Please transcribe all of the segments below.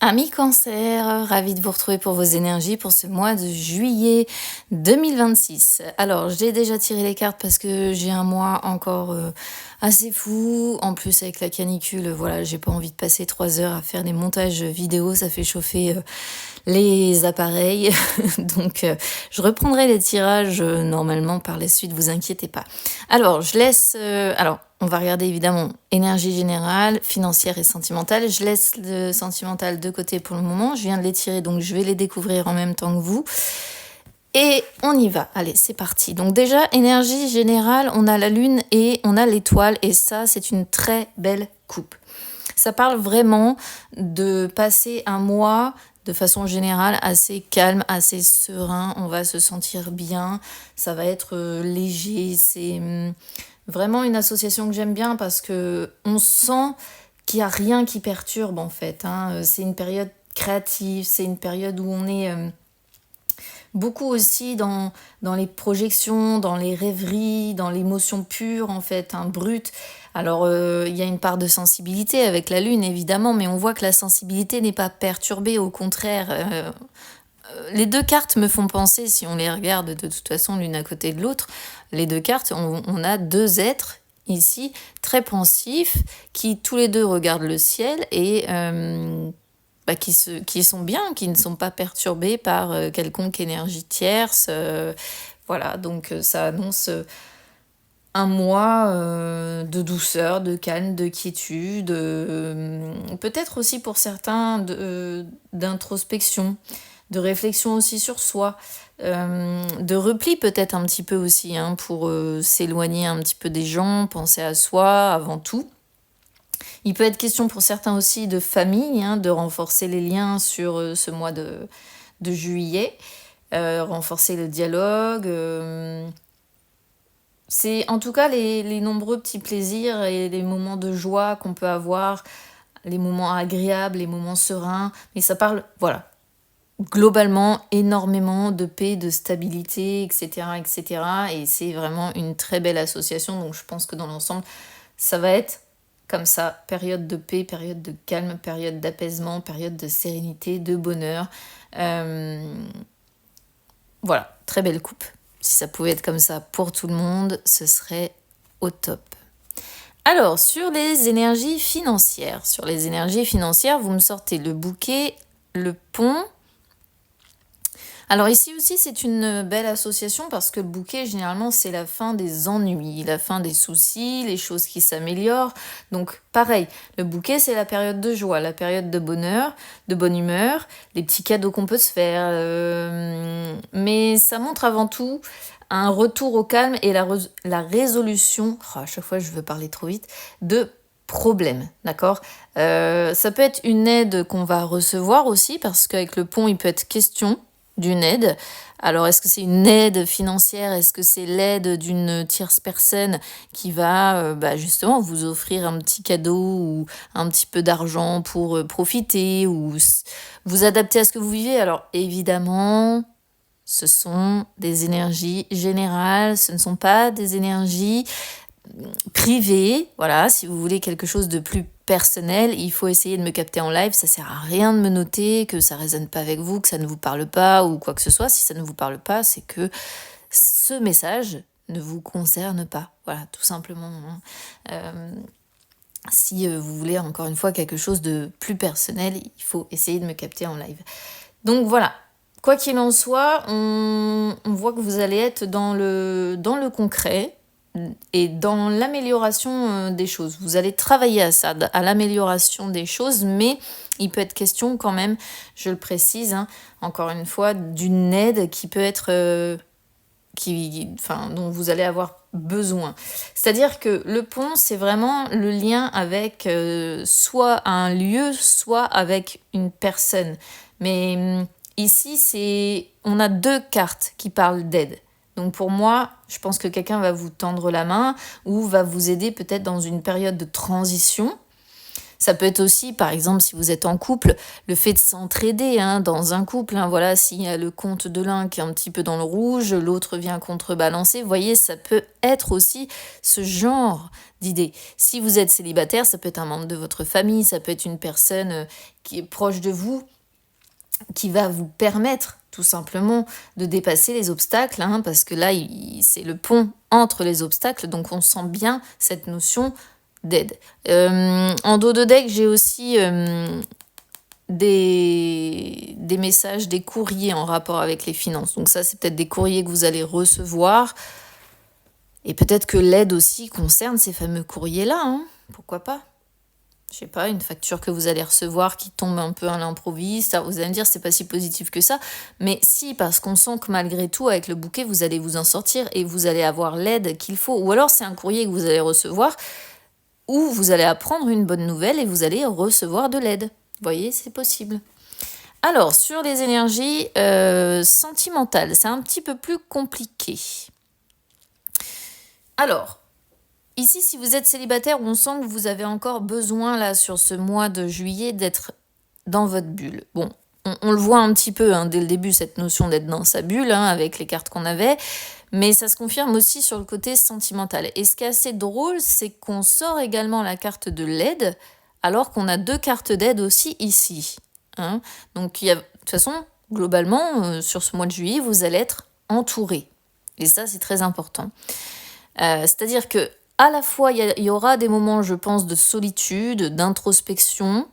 Amis Cancer, ravie de vous retrouver pour vos énergies pour ce mois de juillet 2026. Alors, j'ai déjà tiré les cartes parce que j'ai un mois encore assez fou. En plus, avec la canicule, voilà, j'ai pas envie de passer 3 heures à faire des montages vidéo. Ça fait chauffer les appareils. Donc, je reprendrai les tirages normalement par la suite, vous inquiétez pas. Alors, je laisse. Alors, on va regarder évidemment énergie générale, financière et sentimentale. Je laisse le sentimental de côté pour le moment. Je viens de les tirer, donc je vais les découvrir en même temps que vous. Et on y va. Allez, c'est parti. Donc déjà, énergie générale, on a la lune et on a l'étoile. Et ça, c'est une très belle coupe. Ça parle vraiment de passer un mois de façon générale assez calme, assez serein. On va se sentir bien. Ça va être léger. C'est vraiment une association que j'aime bien parce que on sent qu'il n'y a rien qui perturbe en fait. C'est une période créative, c'est une période où on est beaucoup aussi dans les projections, dans les rêveries, dans l'émotion pure en fait, brute. Alors il y a une part de sensibilité avec la lune évidemment, mais on voit que la sensibilité n'est pas perturbée, au contraire. Les deux cartes me font penser, si on les regarde de toute façon l'une à côté de l'autre, les deux cartes, on a deux êtres ici très pensifs qui tous les deux regardent le ciel et qui sont bien, qui ne sont pas perturbés par quelconque énergie tierce. Voilà, donc ça annonce un mois de douceur, de calme, de quiétude, peut-être aussi pour certains d'introspection, de réflexion aussi sur soi, de repli peut-être un petit peu aussi, pour s'éloigner un petit peu des gens, penser à soi avant tout. Il peut être question pour certains aussi de famille, de renforcer les liens sur ce mois de juillet, renforcer le dialogue. C'est en tout cas les nombreux petits plaisirs et les moments de joie qu'on peut avoir, les moments agréables, les moments sereins. Mais ça parle, voilà, globalement énormément de paix, de stabilité, etc., etc. Et c'est vraiment une très belle association. Donc je pense que dans l'ensemble, ça va être comme ça, période de paix, période de calme, période d'apaisement, période de sérénité, de bonheur. Voilà, très belle coupe. Si ça pouvait être comme ça pour tout le monde, ce serait au top. Alors, sur les énergies financières, vous me sortez le bouquet, le pont. Alors ici aussi, c'est une belle association parce que le bouquet, généralement, c'est la fin des ennuis, la fin des soucis, les choses qui s'améliorent. Donc pareil, le bouquet, c'est la période de joie, la période de bonheur, de bonne humeur, les petits cadeaux qu'on peut se faire. Mais ça montre avant tout un retour au calme et la résolution, à chaque fois je veux parler trop vite, de problèmes, d'accord. Ça peut être une aide qu'on va recevoir aussi parce qu'avec le pont, il peut être question d'une aide. Alors, est-ce que c'est une aide financière? Est-ce que c'est l'aide d'une tierce personne qui va justement vous offrir un petit cadeau ou un petit peu d'argent pour profiter ou vous adapter à ce que vous vivez? Alors, évidemment, ce sont des énergies générales, ce ne sont pas des énergies privées. Voilà, si vous voulez quelque chose de plus personnel, il faut essayer de me capter en live. Ça sert à rien de me noter que ça résonne pas avec vous, que ça ne vous parle pas ou quoi que ce soit. Si ça ne vous parle pas, c'est que ce message ne vous concerne pas. Voilà, tout simplement. Si vous voulez encore une fois quelque chose de plus personnel, il faut essayer de me capter en live. Donc voilà. Quoi qu'il en soit, on voit que vous allez être dans le concret et dans l'amélioration des choses. Vous allez travailler à ça, à l'amélioration des choses, mais il peut être question quand même, je le précise, encore une fois, d'une aide qui peut être... dont vous allez avoir besoin. C'est-à-dire que le pont, c'est vraiment le lien avec soit un lieu, soit avec une personne. Mais ici, on a deux cartes qui parlent d'aide. Donc pour moi, je pense que quelqu'un va vous tendre la main ou va vous aider peut-être dans une période de transition. Ça peut être aussi, par exemple, si vous êtes en couple, le fait de s'entraider dans un couple. Voilà, s'il y a le compte de l'un qui est un petit peu dans le rouge, l'autre vient contrebalancer. Vous voyez, ça peut être aussi ce genre d'idée. Si vous êtes célibataire, ça peut être un membre de votre famille, ça peut être une personne qui est proche de vous, qui va vous permettre tout simplement de dépasser les obstacles, parce que là, c'est le pont entre les obstacles, donc on sent bien cette notion d'aide. En dos de deck, j'ai aussi des messages, des courriers en rapport avec les finances. Donc ça, c'est peut-être des courriers que vous allez recevoir. Et peut-être que l'aide aussi concerne ces fameux courriers-là. Pourquoi pas ? Je sais pas, une facture que vous allez recevoir qui tombe un peu à l'improviste. Vous allez me dire, c'est pas si positif que ça. Mais si, parce qu'on sent que malgré tout, avec le bouquet, vous allez vous en sortir et vous allez avoir l'aide qu'il faut. Ou alors, c'est un courrier que vous allez recevoir où vous allez apprendre une bonne nouvelle et vous allez recevoir de l'aide. Vous voyez, c'est possible. Alors, sur les énergies sentimentales, c'est un petit peu plus compliqué. Alors, ici, si vous êtes célibataire, on sent que vous avez encore besoin, là, sur ce mois de juillet, d'être dans votre bulle. Bon, on le voit un petit peu dès le début, cette notion d'être dans sa bulle, avec les cartes qu'on avait. Mais ça se confirme aussi sur le côté sentimental. Et ce qui est assez drôle, c'est qu'on sort également la carte de l'aide, alors qu'on a 2 cartes d'aide aussi ici. Donc, de toute façon, globalement, sur ce mois de juillet, vous allez être entouré. Et ça, c'est très important. C'est-à-dire que à la fois, il y aura des moments, je pense, de solitude, d'introspection,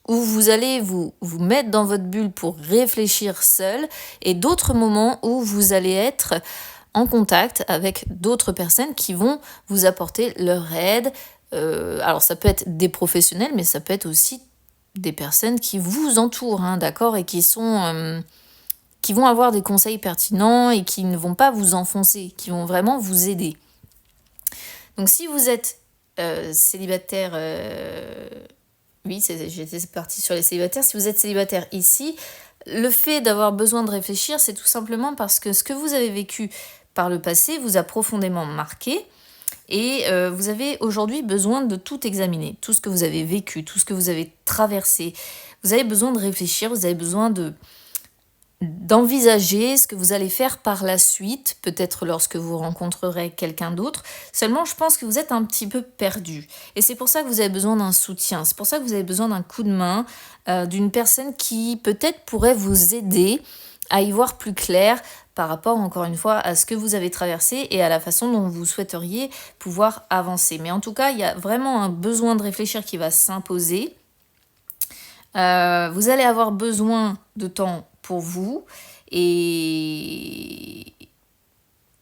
où vous allez vous mettre dans votre bulle pour réfléchir seul, et d'autres moments où vous allez être en contact avec d'autres personnes qui vont vous apporter leur aide. Alors ça peut être des professionnels, mais ça peut être aussi des personnes qui vous entourent, d'accord, et qui vont avoir des conseils pertinents et qui ne vont pas vous enfoncer, qui vont vraiment vous aider. Donc si vous êtes célibataire, oui, j'étais partie sur les célibataires. Si vous êtes célibataire ici, le fait d'avoir besoin de réfléchir, c'est tout simplement parce que ce que vous avez vécu par le passé vous a profondément marqué et vous avez aujourd'hui besoin de tout examiner, tout ce que vous avez vécu, tout ce que vous avez traversé. Vous avez besoin de réfléchir, vous avez besoin d'envisager ce que vous allez faire par la suite, peut-être lorsque vous rencontrerez quelqu'un d'autre. Seulement, je pense que vous êtes un petit peu perdu. Et c'est pour ça que vous avez besoin d'un soutien. C'est pour ça que vous avez besoin d'un coup de main, d'une personne qui peut-être pourrait vous aider à y voir plus clair par rapport, encore une fois, à ce que vous avez traversé et à la façon dont vous souhaiteriez pouvoir avancer. Mais en tout cas, il y a vraiment un besoin de réfléchir qui va s'imposer. Vous allez avoir besoin de temps pour vous et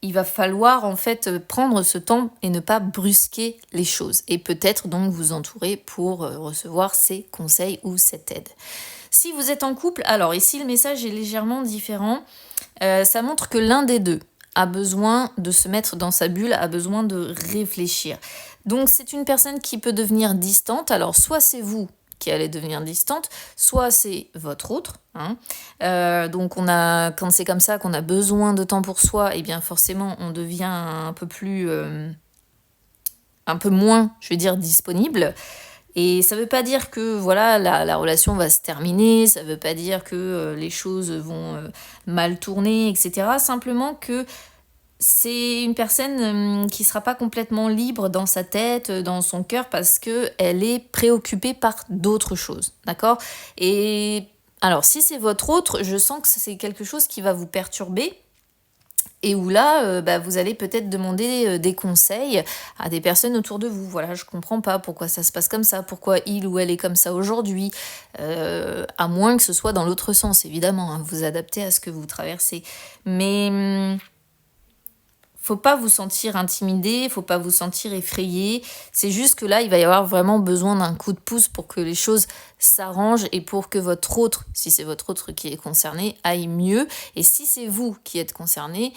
il va falloir en fait prendre ce temps et ne pas brusquer les choses et peut-être donc vous entourer pour recevoir ces conseils ou cette aide. Si vous êtes en couple, alors ici le message est légèrement différent. Ça montre que l'un des deux a besoin de se mettre dans sa bulle, a besoin de réfléchir. Donc c'est une personne qui peut devenir distante. Alors soit c'est vous qui allez devenir distante, soit c'est votre autre. Donc quand c'est comme ça qu'on a besoin de temps pour soi, et bien forcément on devient un peu moins, je vais dire, disponible. Et ça veut pas dire que voilà la relation va se terminer, ça veut pas dire que les choses vont mal tourner, etc. Simplement que c'est une personne qui sera pas complètement libre dans sa tête, dans son cœur, parce qu'elle est préoccupée par d'autres choses, d'accord ? Et alors, si c'est votre autre, je sens que c'est quelque chose qui va vous perturber, et où là, vous allez peut-être demander des conseils à des personnes autour de vous. Voilà, je comprends pas pourquoi ça se passe comme ça, pourquoi il ou elle est comme ça aujourd'hui, à moins que ce soit dans l'autre sens, évidemment, vous adaptez à ce que vous traversez. Mais faut pas vous sentir intimidé, faut pas vous sentir effrayé. C'est juste que là, il va y avoir vraiment besoin d'un coup de pouce pour que les choses s'arrangent et pour que votre autre, si c'est votre autre qui est concerné, aille mieux. Et si c'est vous qui êtes concerné,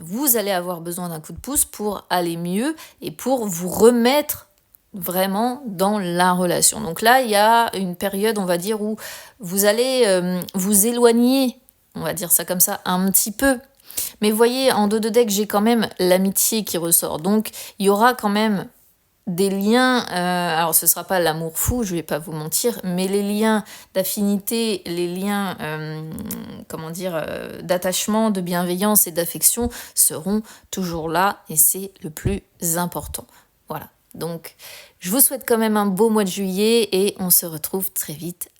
vous allez avoir besoin d'un coup de pouce pour aller mieux et pour vous remettre vraiment dans la relation. Donc là, il y a une période, on va dire, où vous allez vous éloigner, on va dire ça comme ça, un petit peu. Mais vous voyez, en dos de deck, j'ai quand même l'amitié qui ressort. Donc, il y aura quand même des liens, alors ce sera pas l'amour fou, je vais pas vous mentir, mais les liens d'affinité, les liens, d'attachement, de bienveillance et d'affection seront toujours là et c'est le plus important. Voilà. Donc, je vous souhaite quand même un beau mois de juillet et on se retrouve très vite